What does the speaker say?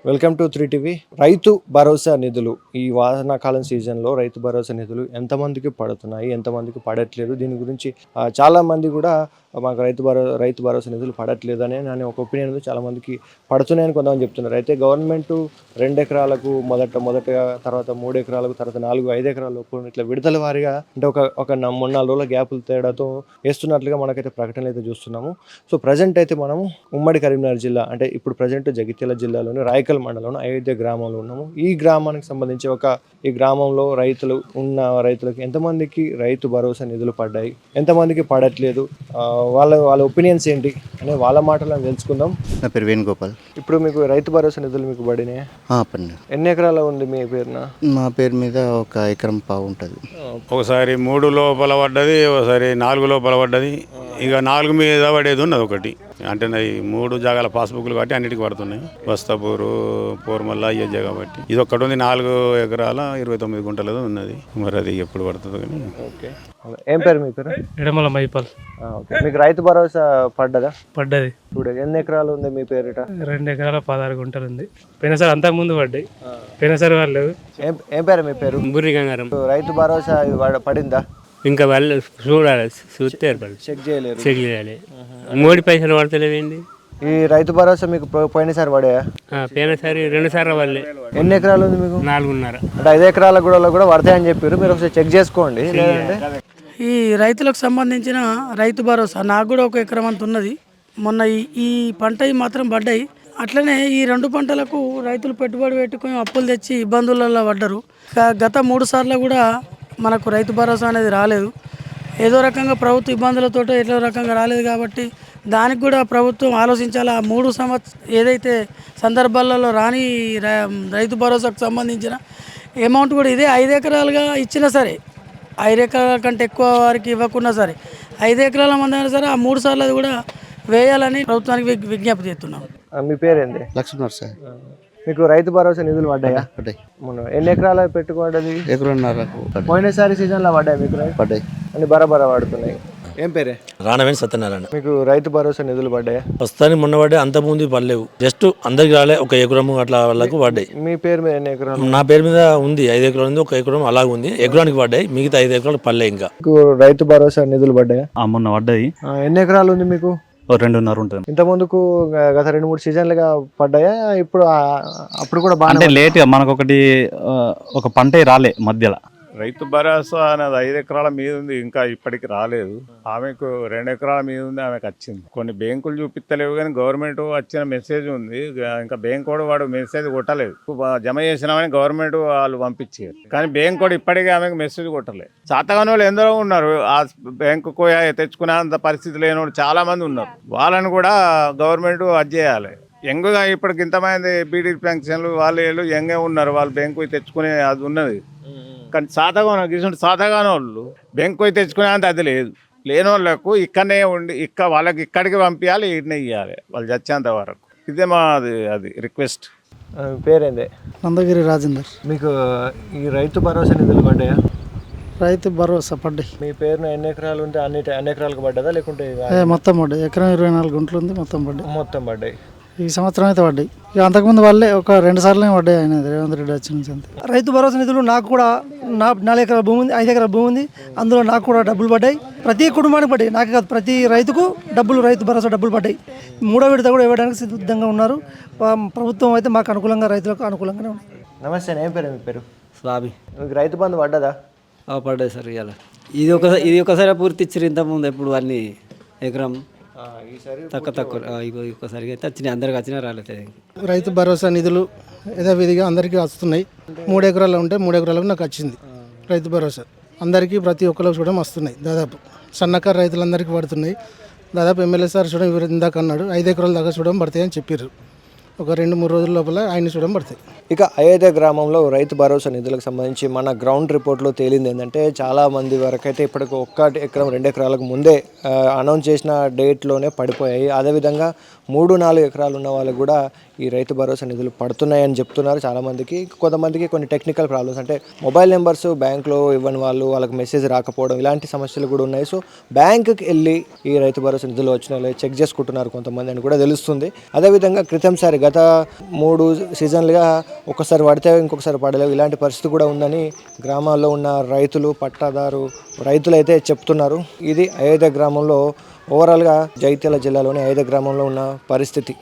Welcome to 3 TV. Rythu Bharosa నిధులు ఈ వానాకాలం సీజన్లో రైతు భరోసా నిధులు ఎంతమందికి పడుతున్నాయి, ఎంతమందికి పడట్లేదు, దీని గురించి చాలా మంది కూడా మాకు రైతు భరోసా నిధులు పడట్లేదు అని ఒక ఒపీనియన్ ఉంది. చాలా మందికి పడుతున్నాయని కొంతమంది చెప్తున్నారు. అయితే గవర్నమెంట్ 2 ఎకరాలకు మొదటగా, తర్వాత 3 ఎకరాలకు, తర్వాత 4, 5 ఎకరాలకు ఇట్లా విడతల వారీగా అంటే ఒక 3-4 రోజుల గ్యాపుల తేడాతో వేస్తున్నట్లుగా మనకైతే ప్రకటనలు అయితే చూస్తున్నాము. సో ప్రజెంట్ అయితే మనము ఉమ్మడి కరీంనగర్ జిల్లా అంటే ఇప్పుడు ప్రజెంట్ జగిత్యాల జిల్లాలోని రాయకల్ మండలంలో అయోధ్య గ్రామంలో ఉన్నాము. ఈ గ్రామానికి సంబంధించి ఈ గ్రామంలో రైతులకు ఎంతమందికి రైతు భరోసా నిధులు పడ్డాయి, ఎంతమందికి పడట్లేదు, వాళ్ళ ఒపీనియన్స్ ఏంటి అనే వాళ్ళ మాటలను తెలుసుకుందాం. నా పేరు వేణుగోపాల్. ఇప్పుడు మీకు రైతు భరోసా నిధులు మీకు పడినాయి? పడినాయి. ఎన్ని ఎకరాలు ఉంది మీ పేరున? మా పేరు మీద 1 ఎకరం పావు ఉంటుంది. ఒకసారి 3 లోపల పడ్డది, ఒకసారి 4 లోపల పడ్డది. ఇక 4 మీద పడేది ఉన్నది ఒకటి. అంటే ఈ 3 జాగాల పాస్బుక్లు కాబట్టి అన్నిటికీ పడుతున్నాయి. వస్తాపూరు, పోర్మల్ల అయ్యే కాబట్టి ఇది ఒక్కటి ఉంది. 4 ఎకరాల 29 గుంటలు ఉన్నది. మరి అది ఎప్పుడు పడుతుంది కానీ. ఓకే, ఏం పేరు మీ పేరు? ఎడమల మైపాల్. మీకు రైతు భరోసా పడ్డదా? పడ్డది. చూడండి, ఎన్ని ఎకరాలు ఉంది మీ పేరిట? 2 ఎకరాల 16 గుంటలు ఉంది. పోయినసారి అంతకు ముందు పడ్డాయి, పోయినసారి వాళ్ళు. ఏం పేరు మీ పేరు? బుర్రి గంగారం. రైతు భరోసా పడిందా? ఇంకా వాళ్ళు చూడాలి, చూస్తే చెక్ చేయలేరు. చెక్ చేయాలి. 3 పైసలు పడతలేవేంటి? ఈ రైతు భరోసా మీకు పోయినసారి పడాయా? పోయినసారి 2 సార్లు వాళ్ళే. ఎన్ని ఎకరాలు ఉంది మీకు? 4.5. అంటే 5 ఎకరాల కూడా పడతాయని చెప్పారు. మీరు ఒకసారి చెక్ చేసుకోండి. లేదంటే ఈ రైతులకు సంబంధించిన రైతు భరోసా నాకు కూడా 1 ఎకరం అంత ఉన్నది. మొన్న ఈ పంట మాత్రం పడ్డాయి. అట్లనే ఈ 2 పంటలకు రైతులు పెట్టుబడి పెట్టుకొని అప్పులు తెచ్చి ఇబ్బందులలో పడ్డారు. గత 3 సార్లు కూడా మనకు రైతు భరోసా అనేది రాలేదు. ఏదో రకంగా ప్రభుత్వ ఇబ్బందులతో ఏదో రకంగా రాలేదు కాబట్టి దానికి కూడా ప్రభుత్వం ఆలోచించాలి. ఆ 3 ఏదైతే సందర్భాలలో రాని రైతు భరోసాకు సంబంధించిన అమౌంట్ కూడా ఇదే 5 ఎకరాలుగా ఇచ్చినా సరే, 5 ఎకరాల కంటే ఎక్కువ వారికి ఇవ్వకున్నా సరే, 5 ఎకరాల మంది అయినా సరే ఆ 3 సార్లు అది కూడా వేయాలని ప్రభుత్వానికి విజ్ఞప్తి చేస్తున్నాం. మీ పేరేంది? లక్ష్మణ్ సార్. మీకు రైతు భరోసా నిధులు పడ్డాయా? పడ్డాయి. ఎన్ని ఎకరాలు పెట్టుకోవడది? 1.5 ఎకరం పోయినసారి సీజన్లో పడ్డాయి మీకు? పడ్డాయి. అన్ని బరాబరా పడుతున్నాయి. ఏం పేరే? రానవేణి సత్యనారాయణ. మీకు రైతు భరోసా నిధులు పడ్డాయా? ప్రస్తుతానికి మొన్న పడ్డాయి, అంత ముందు పడలేవు. జస్ట్ అందరికి రాలే, 1 ఎకరం అట్లా వాళ్ళకు పడ్డాయి. మీ పేరు మీద ఎన్ని ఎకరాలు? నా పేరు మీద ఉంది 5 ఎకరాలు ఉంది, 1 ఎకరం అలాగ ఉంది. ఎకరానికి పడ్డాయి, మిగతా 5 ఎకరాలు పడలే. ఇంకా మీకు రైతు భరోసా నిధులు పడ్డాయా? మొన్న పడ్డాయి. ఎన్ని ఎకరాలు ఉంది మీకు? 2.5 ఉంటుంది. ఇంత ముందుకు గత 2-3 సీజన్లుగా పడ్డాయా? ఇప్పుడు అప్పుడు కూడా బాగా అంటే లేట్గా మనకు ఒక పంటే రాలే మధ్యలో. రైతు భరోసా అనేది 5 ఎకరాల మీద ఉంది, ఇంకా ఇప్పటికి రాలేదు. ఆమెకు 2 ఎకరాల మీద ఉంది, ఆమెకు వచ్చింది. కొన్ని బ్యాంకులు చూపిస్తలేవు కానీ గవర్నమెంట్ వచ్చిన మెసేజ్ ఉంది. ఇంకా బ్యాంక్ కూడా వాడు మెసేజ్ కొట్టలేదు. జమ చేసినామని గవర్నమెంట్ వాళ్ళు పంపించారు కానీ బ్యాంక్ కూడా ఇప్పటికీ ఆమెకు మెసేజ్ కొట్టలేదు. శాతగాని వాళ్ళు ఎందరో ఉన్నారు, ఆ బ్యాంకు తెచ్చుకునే అంత పరిస్థితి లేని వాళ్ళు చాలా మంది ఉన్నారు. వాళ్ళని కూడా గవర్నమెంట్ అది చేయాలి. యంగ్గా ఇప్పటికి ఇంతమంది బీడీ పెన్షన్లు వాళ్ళు యంగే ఉన్నారు, వాళ్ళు బ్యాంకు తెచ్చుకునే అది ఉన్నది. కానీ సాతగాని వాళ్ళు బ్యాంకు పోయి తెచ్చుకునే అంత అది లేదు. లేని వాళ్ళకు ఇక్కడనే ఉండి వాళ్ళకి ఇక్కడికి పంపించాలి, ఇక్కడనే ఇవ్వాలి వాళ్ళు చచ్చేంత వరకు. ఇదే అది రిక్వెస్ట్. పేరేందే? నందగిరి రాజేందర్. మీకు ఈ రైతు భరోసా నిధులు పడ్డాయా? రైతు భరోసా పడ్డాయి. మీ పేరున ఎన్ని ఎకరాలు ఉంటే అన్ని ఎకరాలకు పడ్డదా లేకుంటే మొత్తం పడ్డాయి. ఎకరం 24 గుంటలు ఉంది, మొత్తం పడ్డాయి. మొత్తం పడ్డాయి. ఈ సంవత్సరం అయితే పడ్డాయి. ఇక అంతకుముందు వాళ్ళే 2 సార్లు పడ్డాయి. ఆయన రేవంత్ రెడ్డి వచ్చిన నుంచి అంతే. రైతు భరోసా నిధులు నాకు కూడా 4 ఎకరాల భూమి ఉంది, 5 ఎకరాల భూమి ఉంది. అందులో నాకు కూడా డబ్బులు పడ్డాయి. ప్రతి కుటుంబానికి పడ్డాయి, నాకు కాదు, ప్రతి రైతుకు రైతు భరోసా డబ్బులు పడ్డాయి. 3వ విడత కూడా ఇవ్వడానికి సిద్ధంగా ఉన్నారు. ప్రభుత్వం అయితే మాకు అనుకూలంగా, రైతులకు అనుకూలంగానే ఉంది. నమస్తే, ఏం పేరు మీ పేరు? స్వామి. మీకు రైతు బంధు పడ్డదా? పడ్డాయి సార్. ఇవాళ ఇది ఒకసారి పూర్తి ఇచ్చారు. ఇంతకుముందు ఎప్పుడు అన్ని ఎకరం తక్కువ ఒక్కసారిగా అయితే వచ్చినాయి, అందరికి వచ్చినా రాలేదు. రైతు భరోసా నిధులు యథావిధిగా అందరికీ వస్తున్నాయి. 3 ఎకరాలు ఉంటే 3 ఎకరాలకు నాకు వచ్చింది రైతు భరోసా. అందరికీ ప్రతి ఒక్కరికి కూడా వస్తున్నాయి. దాదాపు సన్నకారు రైతులందరికీ పడుతున్నాయి. దాదాపు ఎమ్మెల్యే సార్ చూడడం ఇందాక అన్నాడు, 5 ఎకరాల దాకా చూడడం పడతాయి అని చెప్పారు. ఒక 2-3 రోజుల లోపల ఆయన చూడడం పడతాయి. ఇక అయోధ్య గ్రామంలో రైతు భరోసా నిధులకు సంబంధించి మన గ్రౌండ్ రిపోర్ట్లో తేలింది ఏంటంటే చాలా మంది వరకు అయితే ఇప్పటికి 1 ఎకరం 2 ఎకరాలకు ముందే అనౌన్స్ చేసిన డేట్లోనే పడిపోయాయి. అదేవిధంగా 3-4 ఎకరాలు ఉన్న వాళ్ళకు కూడా ఈ రైతు భరోసా నిధులు పడుతున్నాయని చెప్తున్నారు చాలామందికి. కొంతమందికి కొన్ని టెక్నికల్ ప్రాబ్లమ్స్, అంటే మొబైల్ నెంబర్స్ బ్యాంక్లో ఇవ్వని వాళ్ళకి మెసేజ్ రాకపోవడం, ఇలాంటి సమస్యలు కూడా ఉన్నాయి. సో బ్యాంకుకి వెళ్ళి ఈ రైతు భరోసా నిధులు వచ్చిన చెక్ చేసుకుంటున్నారు కొంతమంది అని కూడా తెలుస్తుంది. అదేవిధంగా క్రితంసారి గత 3 సీజన్లుగా ఒకసారి పడితే ఇంకొకసారి పడలేవు, ఇలాంటి పరిస్థితి కూడా ఉందని గ్రామాల్లో ఉన్న రైతులు, పట్టాదారు రైతులు అయితే చెప్తున్నారు. ఇది అయోధ్య గ్రామంలో ఓవరాల్గా జగిత్యాల జిల్లాలోని అయోధ్య గ్రామంలో ఉన్న పరిస్థితి.